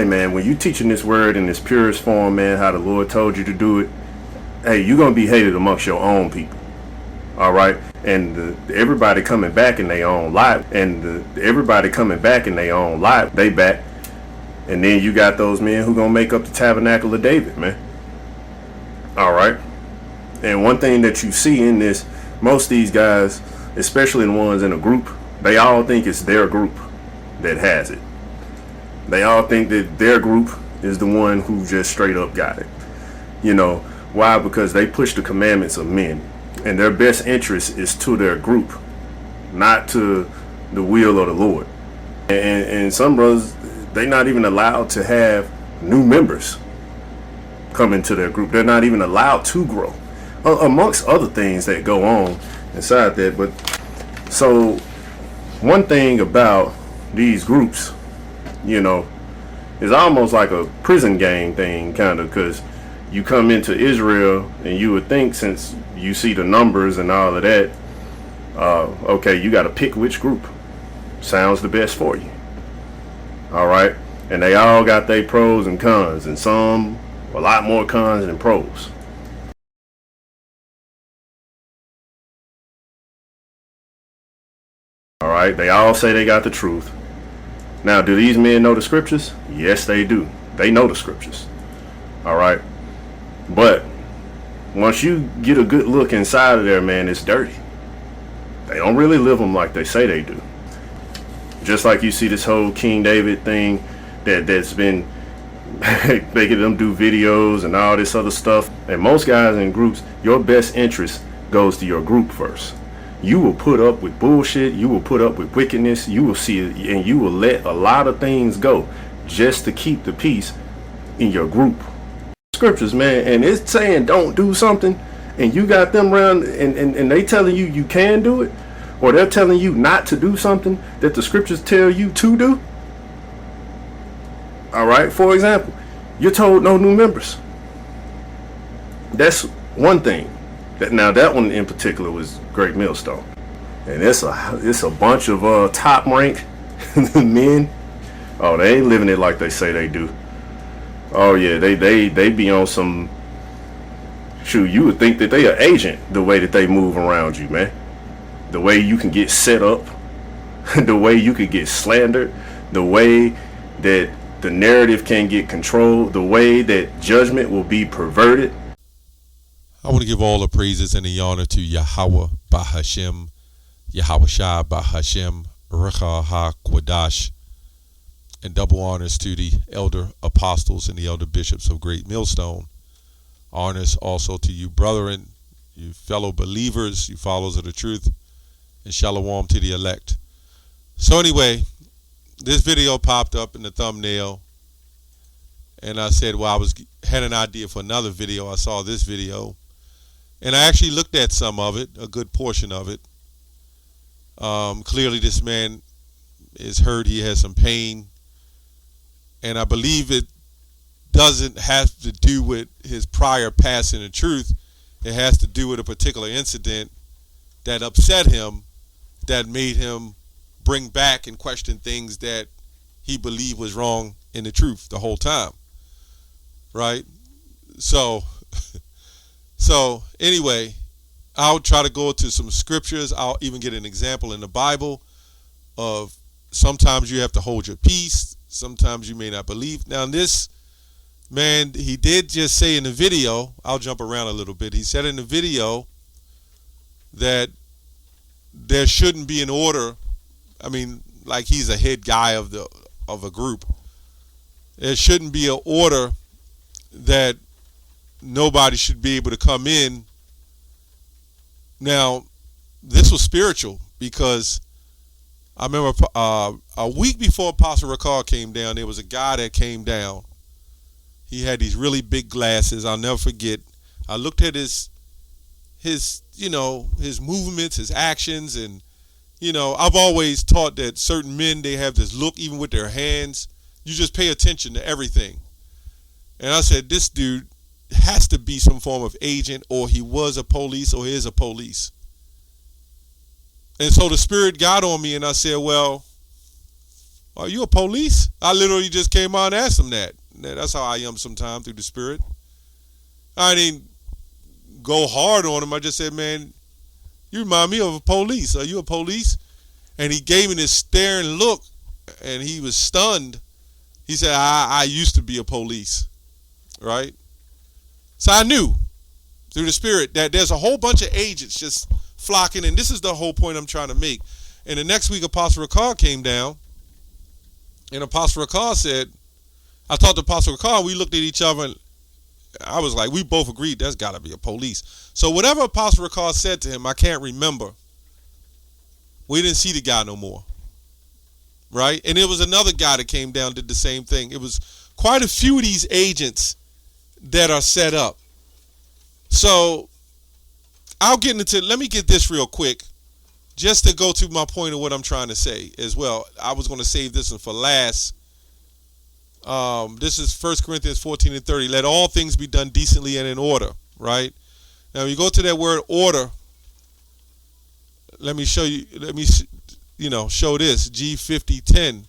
man, when you teaching this word in its purest form, man, how the Lord told you to do it, hey, you're going to be hated amongst your own people. All right. And everybody coming back in their own life. They back. And then you got those men who going to make up the tabernacle of David, man. All right. And one thing that you see in this, most of these guys, especially the ones in a group, they all think it's their group that has it. They all think that their group is the one who just straight up got it. You know, why? Because they push the commandments of men. And their best interest is to their group, not to the will of the Lord. And some brothers, they're not even allowed to have new members come into their group. They're not even allowed to grow, amongst other things that go on inside that. But so one thing about these groups, you know, is almost like a prison gang thing, kind of, because you come into Israel and you would think, since you see the numbers and all of that, okay, you got to pick which group sounds the best for you. All right. And they all got their pros and cons, and some a lot more cons than pros. All right. They all say they got the truth. Now, do these men know the scriptures? Yes, they do. They know the scriptures. All right. But once you get a good look inside of there, man, it's dirty. They don't really live them like they say they do. Just like you see this whole King David thing that's been making them do videos and all this other stuff. And most guys in groups, your best interest goes to your group first. You will put up with bullshit. You will put up with wickedness. You will see it, and you will let a lot of things go just to keep the peace in your group. Scriptures, man, and it's saying don't do something, and you got them around and they telling you you can do it, or they're telling you not to do something that the scriptures tell you to do. All right, for example, you're told no new members. That's one thing. That one in particular was Great Millstone, and it's a bunch of top rank men. Oh, they ain't living it like they say they do. Oh yeah, they be on some. Shoot, you would think that they are agent the way that they move around you, man. The way you can get set up, the way you could get slandered, the way that the narrative can get controlled, the way that judgment will be perverted. I want to give all the praises and the honor to Yahweh Bahashem, Yahweh Shah Bahashem, Recha HaKwadash, and double honors to the elder apostles and the elder bishops of Great Millstone. Honors also to you brethren, you fellow believers, you followers of the truth, and shalom to the elect. So anyway, this video popped up in the thumbnail, and I said, well, had an idea for another video. I saw this video, and I actually looked at some of it, a good portion of it. Clearly this man is hurt. He has some pain, and I believe it doesn't have to do with his prior passing the truth. It has to do with a particular incident that upset him, that made him bring back and question things that he believed was wrong in the truth the whole time, right? So anyway, I'll try to go to some scriptures. I'll even get an example in the Bible of sometimes you have to hold your peace, sometimes you may not believe. Now this man, he did just say in the video, I'll jump around a little bit, he said in the video that there shouldn't be an order. I mean, like he's a head guy of a group. There shouldn't be an order that nobody should be able to come in. Now, this was spiritual, because I remember a week before Apostle Rakar came down, there was a guy that came down. He had these really big glasses. I'll never forget. I looked at his movements, his actions, and I've always taught that certain men, they have this look, even with their hands. You just pay attention to everything. And I said, this dude has to be some form of agent, or he was a police, or he is a police. And so the Spirit got on me, and I said, well, Are you a police? I literally just came out and asked him that. That's how I am sometimes through the Spirit. I didn't go hard on him. I just said, man, you remind me of a police. Are you a police? And he gave me this staring look, and he was stunned. He said, I used to be a police, right? So I knew through the Spirit that there's a whole bunch of agents just flocking, and this is the whole point I'm trying to make. And the next week, Apostle Ricard came down, and Apostle Ricard said, I talked to Apostle Ricard, we looked at each other, and I was like, we both agreed there's got to be a police. So whatever Apostle Ricard said to him, I can't remember. We didn't see the guy no more, right? And it was another guy that came down, did the same thing. It was quite a few of these agents that are set up. So let me get this real quick, just to go to my point of what I'm trying to say as well. I was going to save this one for last. This is 1 Corinthians 14 and 30. Let all things be done decently and in order, right? Now, when you go to that word order, let me show you, show this, G5010.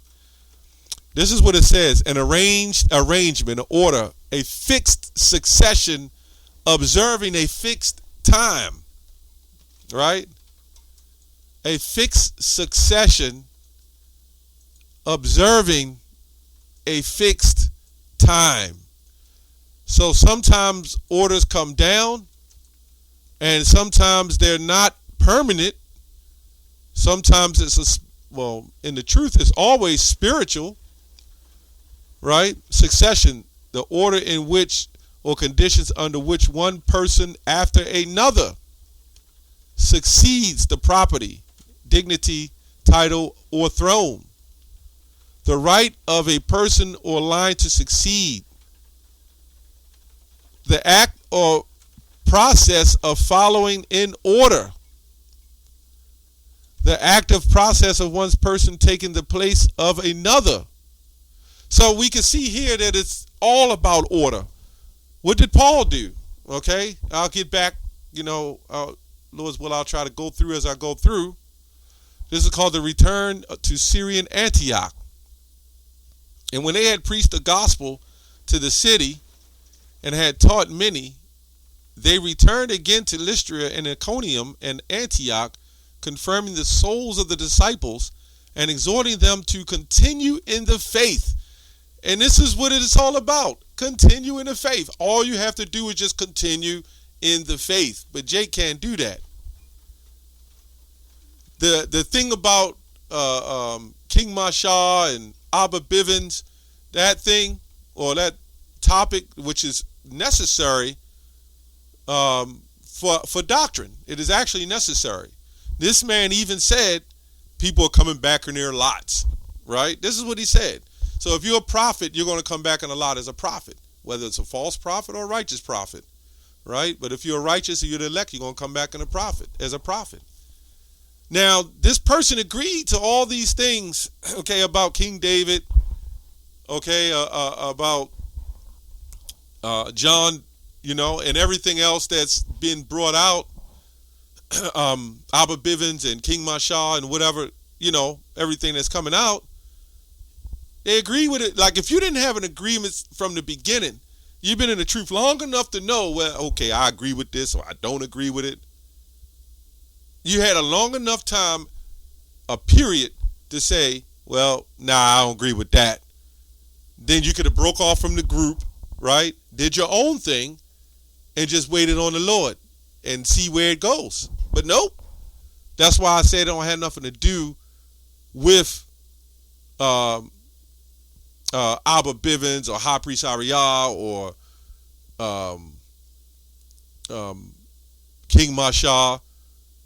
This is what it says: an arrangement, an order, a fixed succession, observing a fixed time, right? A fixed succession, observing a fixed time. So sometimes orders come down, and sometimes they're not permanent. Sometimes in the truth, it's always spiritual, right? Succession, the order in which, or conditions under which one person after another succeeds the property, dignity, title, or throne. The right of a person or line to succeed. The act or process of following in order. The active process of one's person taking the place of another. So we can see here that it's all about order. What did Paul do? Okay, I'll get back, Lord's will, I'll try to go through as I go through. This is called the return to Syrian Antioch. And when they had preached the gospel to the city and had taught many, they returned again to Lystra and Iconium and Antioch, confirming the souls of the disciples and exhorting them to continue in the faith. And this is what it is all about. Continue in the faith. All you have to do is just continue in the faith. But Jake can't do that. The thing about King Mashah and Abba Bivens, that thing, or that topic, which is necessary for doctrine. It is actually necessary. This man even said people are coming back in their lots, right? This is what he said. So if you're a prophet, you're going to come back in a lot as a prophet, whether it's a false prophet or a righteous prophet, right? But if you're righteous or you're the elect, you're going to come back in as a prophet. Now, this person agreed to all these things, okay, about King David, okay, about John, and everything else that's been brought out, Abba Bivens and King Mashah and whatever, everything that's coming out. They agree with it. Like, if you didn't have an agreement from the beginning, you've been in the truth long enough to know, well, okay, I agree with this or I don't agree with it. You had a long enough time, a period, to say, well, nah, I don't agree with that. Then you could have broke off from the group, right? Did your own thing and just waited on the Lord and see where it goes. But nope. That's why I said it don't have nothing to do with Abba Bivens or High Priest Ariah or King Mashah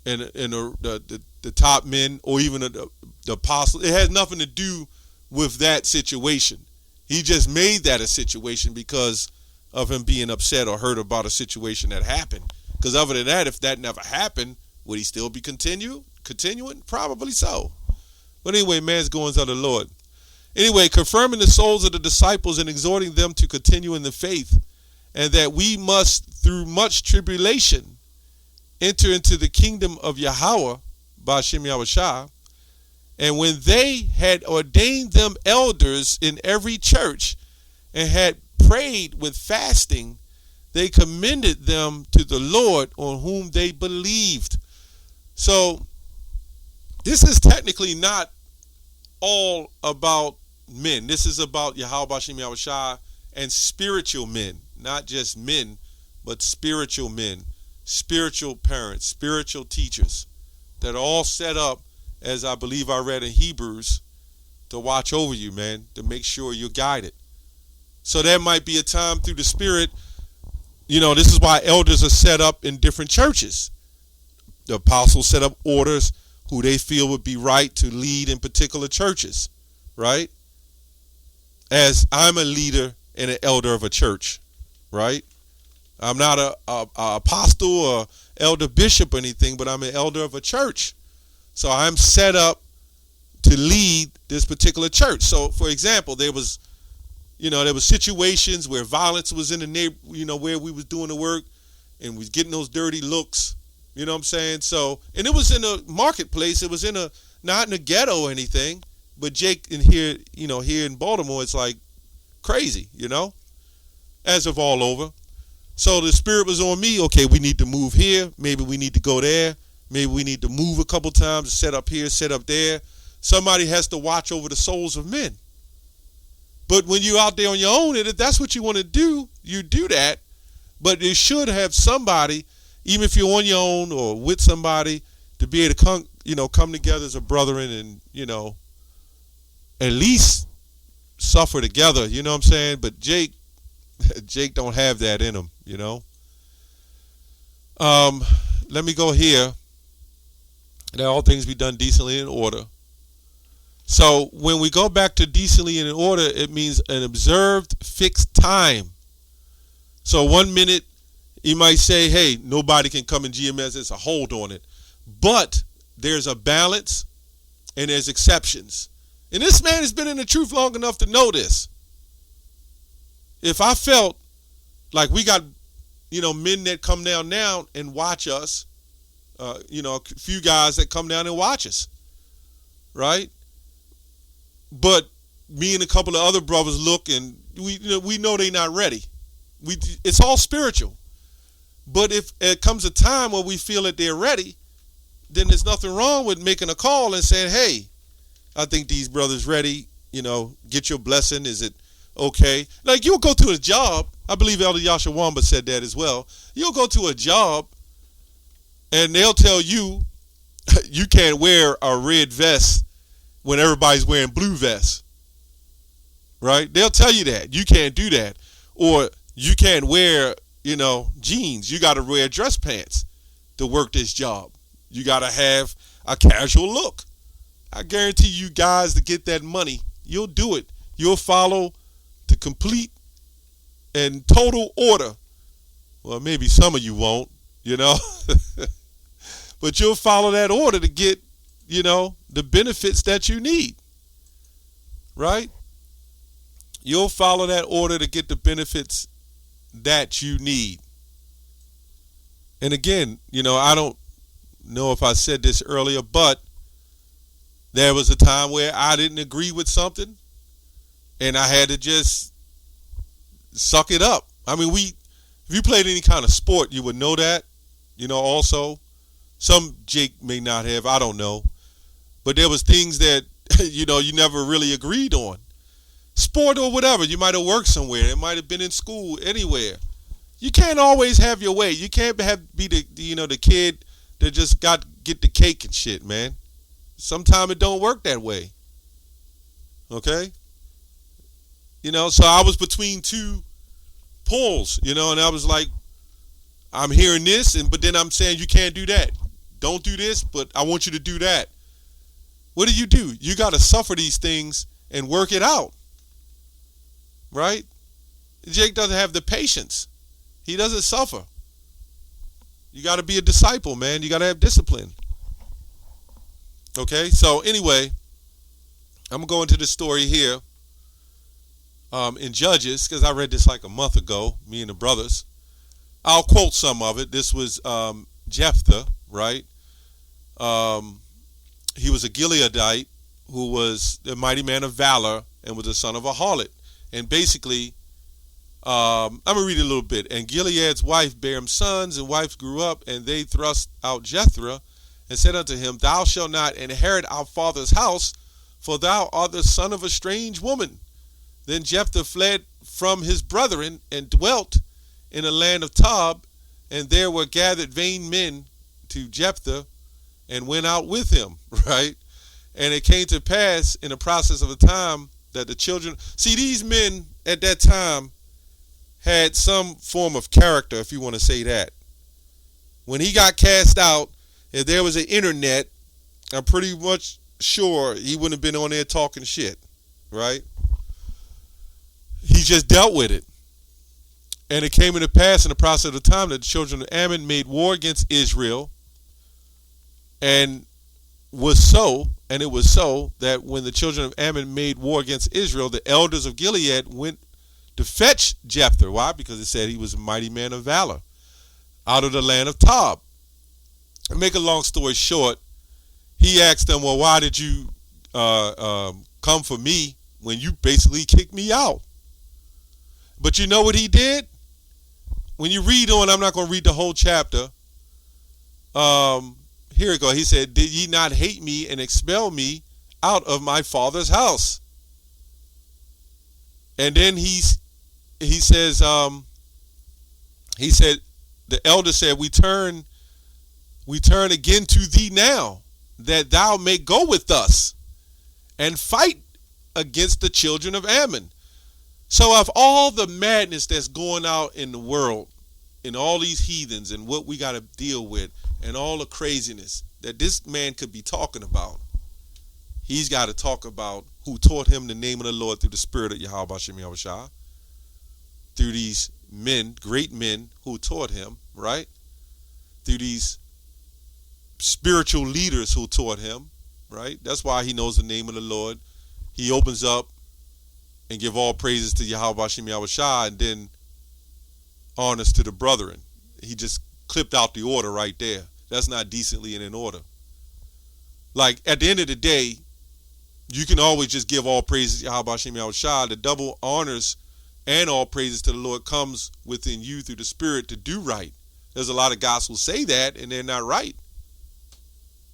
and the top men, or even the apostles. It has nothing to do with that situation. He just made that a situation because of him being upset or hurt about a situation that happened. Because other than that, if that never happened, would he still be continuing? Probably so. But anyway, man's goings of the Lord. Anyway, confirming the souls of the disciples and exhorting them to continue in the faith, and that we must, through much tribulation, enter into the kingdom of Yahweh, Ba'ashem Yahushua, And when they had ordained them elders in every church and had prayed with fasting, they commended them to the Lord on whom they believed. So this is technically not all about men. This is about Yahweh Bashem Yahushua and spiritual men, not just men, but spiritual men, spiritual parents, spiritual teachers that are all set up, as I believe I read in Hebrews, to watch over you, man, to make sure you're guided. So there might be a time through the Spirit, this is why elders are set up in different churches. The apostles set up orders who they feel would be right to lead in particular churches, right? As I'm a leader and an elder of a church, right? I'm not a apostle or elder bishop or anything, but I'm an elder of a church. So I'm set up to lead this particular church. So, for example, there was situations where violence was in the neighborhood, where we was doing the work and we was getting those dirty looks. You know what I'm saying? So, and it was in a marketplace. It was not in a ghetto or anything. But Jake here in Baltimore, it's like crazy, as of all over. So the Spirit was on me. Okay, we need to move here. Maybe we need to go there. Maybe we need to move a couple times, set up here, set up there. Somebody has to watch over the souls of men. But when you're out there on your own, if that's what you want to do, you do that. But you should have somebody, even if you're on your own or with somebody, to be able to come together as a brethren and, at least suffer together, you know what I'm saying? But Jake don't have that in him, Let me go here. Let all things be done decently in order. So when we go back to decently and in order, it means an observed fixed time. So 1 minute, you might say, hey, nobody can come in GMS. It's a hold on it. But there's a balance and there's exceptions. And this man has been in the truth long enough to know this. If I felt like we got, men that come down now and watch us, a few guys that come down and watch us, right? But me and a couple of other brothers look and we know they're not ready. It's all spiritual. But if it comes a time where we feel that they're ready, then there's nothing wrong with making a call and saying, hey, I think these brothers ready, get your blessing. Is it okay? Like you'll go to a job. I believe Elder Yasha Wamba said that as well. You'll go to a job and they'll tell you, you can't wear a red vest when everybody's wearing blue vests, right? They'll tell you that. You can't do that. Or you can't wear, jeans. You got to wear dress pants to work this job. You got to have a casual look. I guarantee you guys to get that money, you'll do it. You'll follow the complete and total order. Well, maybe some of you won't, but you'll follow that order to get, the benefits that you need, right? You'll follow that order to get the benefits that you need. And again, I don't know if I said this earlier, but there was a time where I didn't agree with something and I had to just suck it up. I mean, if you played any kind of sport, you would know that, also. Some Jake may not have, I don't know. But there was things that, you never really agreed on. Sport or whatever, you might have worked somewhere. It might have been in school, anywhere. You can't always have your way. You can't be the kid that just get the cake and shit, man. Sometimes it don't work that way. Okay? So I was between two poles, and I was like, I'm hearing this, but then I'm saying you can't do that. Don't do this, but I want you to do that. What do? You got to suffer these things and work it out. Right? Jake doesn't have the patience. He doesn't suffer. You got to be a disciple, man. You got to have discipline. Okay? So anyway, I'm going to go into the story here in Judges, because I read this like a month ago, me and the brothers. I'll quote some of it. This was Jephthah, right? He was a Gileadite, who was the mighty man of valor and was the son of a harlot. And basically, I'm going to read a little bit. And Gilead's wife bare him sons, and wives grew up, and they thrust out Jethro, and said unto him, Thou shalt not inherit our father's house, for thou art the son of a strange woman. Then Jephthah fled from his brethren, and dwelt in the land of Tob, and there were gathered vain men to Jephthah, and went out with him, right? And it came to pass in the process of the time that the children, see, these men at that time had some form of character, if you want to say that. When he got cast out, if there was an internet, I'm pretty much sure he wouldn't have been on there talking shit, right? He just dealt with it. And it came to pass in the process of the time that the children of Ammon made war against Israel, and it was so that when the children of Ammon made war against Israel, the elders of Gilead went to fetch Jephthah. Why? Because it said he was a mighty man of valor out of the land of Tob. To make a long story short, he asked them, well, why did you come for me when you basically kicked me out? But you know what he did? When you read on, I'm not going to read the whole chapter. Here we go. He said, did ye not hate me and expel me out of my father's house? And then he says, the elder said, we turn again to thee now, that thou may go with us and fight against the children of Ammon. So of all the madness that's going out in the world, in all these heathens and what we got to deal with, and all the craziness that this man could be talking about, he's got to talk about who taught him the name of the Lord through the spirit of Yahweh Bashem Yahushua, through these men, great men who taught him, right? Through these spiritual leaders who taught him, right? That's why he knows the name of the Lord. He opens up and give all praises to Yahweh Bashem Yahushua, and then honors to the brethren. He just clipped out the order right there. That's not decently and in order. Like, at the end of the day, you can always just give all praises to Yahweh Bashem Yahushua. The double honors and all praises to the Lord comes within you through the Spirit to do right. There's a lot of gospels say that, and they're not right.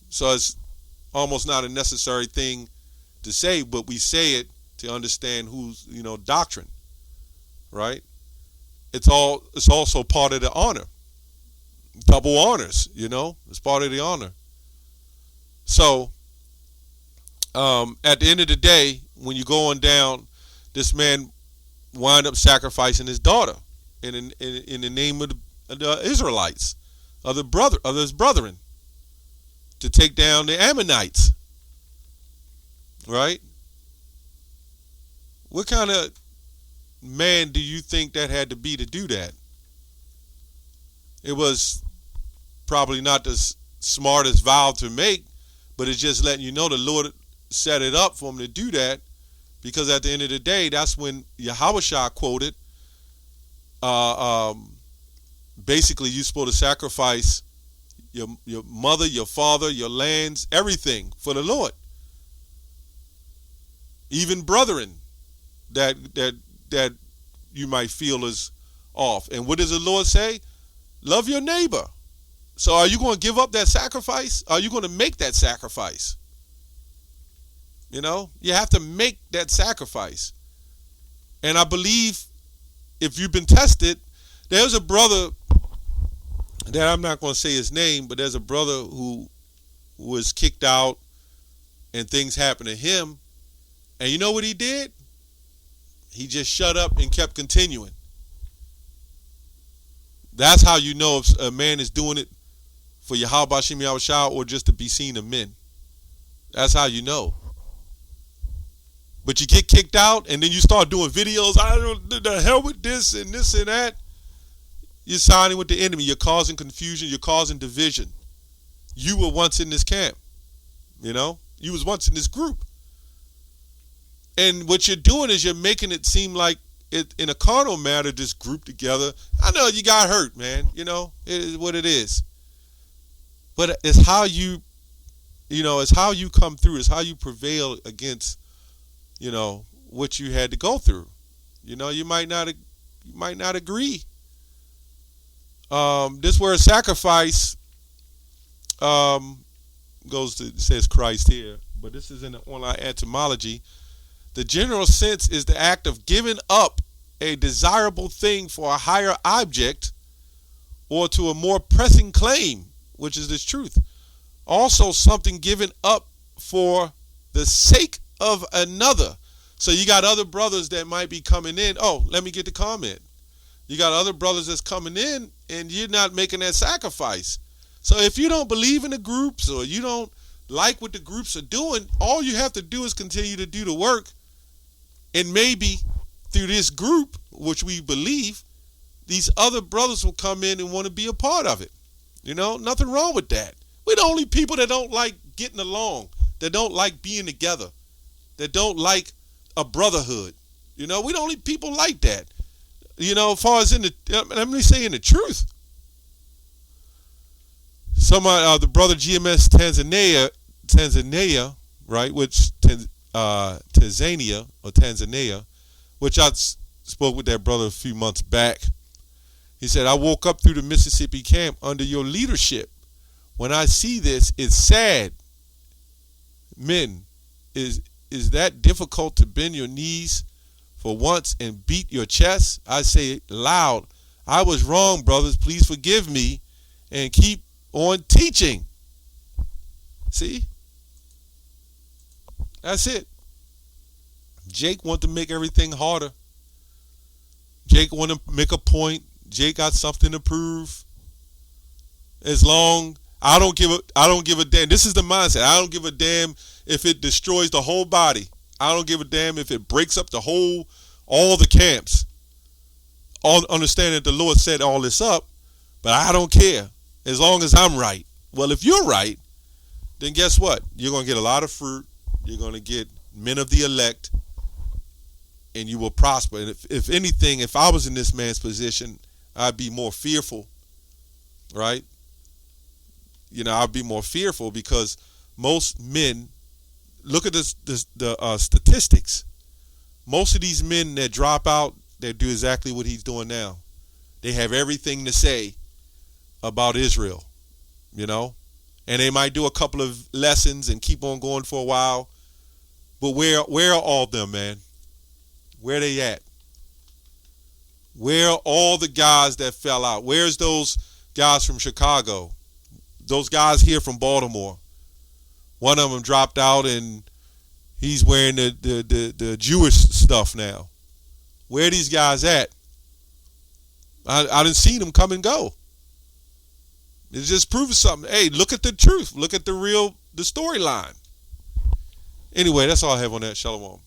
So it's almost not a necessary thing to say, but we say it to understand who's, doctrine, right? It's also part of the honor. Double honors, it's part of the honor. So, at the end of the day, when you go on down, this man wind up sacrificing his daughter in the name of the Israelites, of his brethren, to take down the Ammonites, right? What kind of man do you think that had to be to do that? It was probably not the smartest vow to make, but it's just letting you know the Lord set it up for him to do that, because at the end of the day, that's when Yahushua quoted, basically you're supposed to sacrifice your mother, your father, your lands, everything for the Lord. Even brethren that you might feel is off. And what does the Lord say? Love your neighbor. So are you going to give up that sacrifice? Are you going to make that sacrifice? You have to make that sacrifice. And I believe if you've been tested, there's a brother that I'm not going to say his name, but there's a brother who was kicked out and things happened to him. And you know what he did? He just shut up and kept continuing. That's how you know if a man is doing it for Yahweh Bashem Yahushua or just to be seen of men. That's how you know. But you get kicked out and then you start doing videos. I don't the hell with this and that. You're siding with the enemy. You're causing confusion. You're causing division. You were once in this camp. You was once in this group. And what you're doing is you're making it seem like it, in a carnal matter, this group together. I know you got hurt, man. It is what it is. But it's how you it's how you come through. It's how you prevail against, what you had to go through. You might not agree. This word sacrifice says Christ here, but this is in the online etymology. The general sense is the act of giving up a desirable thing for a higher object or to a more pressing claim, which is this truth. Also, something given up for the sake of another. So you got other brothers that might be coming in. Oh, let me get the comment. You got other brothers that's coming in and you're not making that sacrifice. So if you don't believe in the groups or you don't like what the groups are doing, all you have to do is continue to do the work. And maybe through this group, which we believe, these other brothers will come in and want to be a part of it. Nothing wrong with that. We're the only people that don't like getting along, that don't like being together, that don't like a brotherhood. We're the only people like that. As far as let me say in the truth. The brother GMS Tanzania, right, which Tanzania, which I spoke with that brother a few months back. He said, I woke up through the Mississippi camp under your leadership. When I see this, it's sad. Men, is that difficult to bend your knees for once and beat your chest? I say loud, I was wrong, brothers. Please forgive me and keep on teaching. See? That's it. Jake want to make everything harder. Jake want to make a point. Jake got something to prove. As long I don't give a damn. This is the mindset. I don't give a damn if it destroys the whole body. I don't give a damn if it breaks up all the camps. Understand that the Lord set all this up, but I don't care as long as I'm right. Well, if you're right, then guess what? You're going to get a lot of fruit. You're going to get men of the elect, and you will prosper. And if anything, if I was in this man's position, I'd be more fearful, right? I'd be more fearful because most men, look at the statistics. Most of these men that drop out, they do exactly what he's doing now. They have everything to say about Israel, and they might do a couple of lessons and keep on going for a while. But where are all of them, man? Where are they at? Where are all the guys that fell out? Where's those guys from Chicago? Those guys here from Baltimore? One of them dropped out and he's wearing the Jewish stuff now. Where are these guys at? I didn't see them come and go. It just proves something. Hey, look at the truth. Look at the storyline. Anyway, that's all I have on that. Shalom.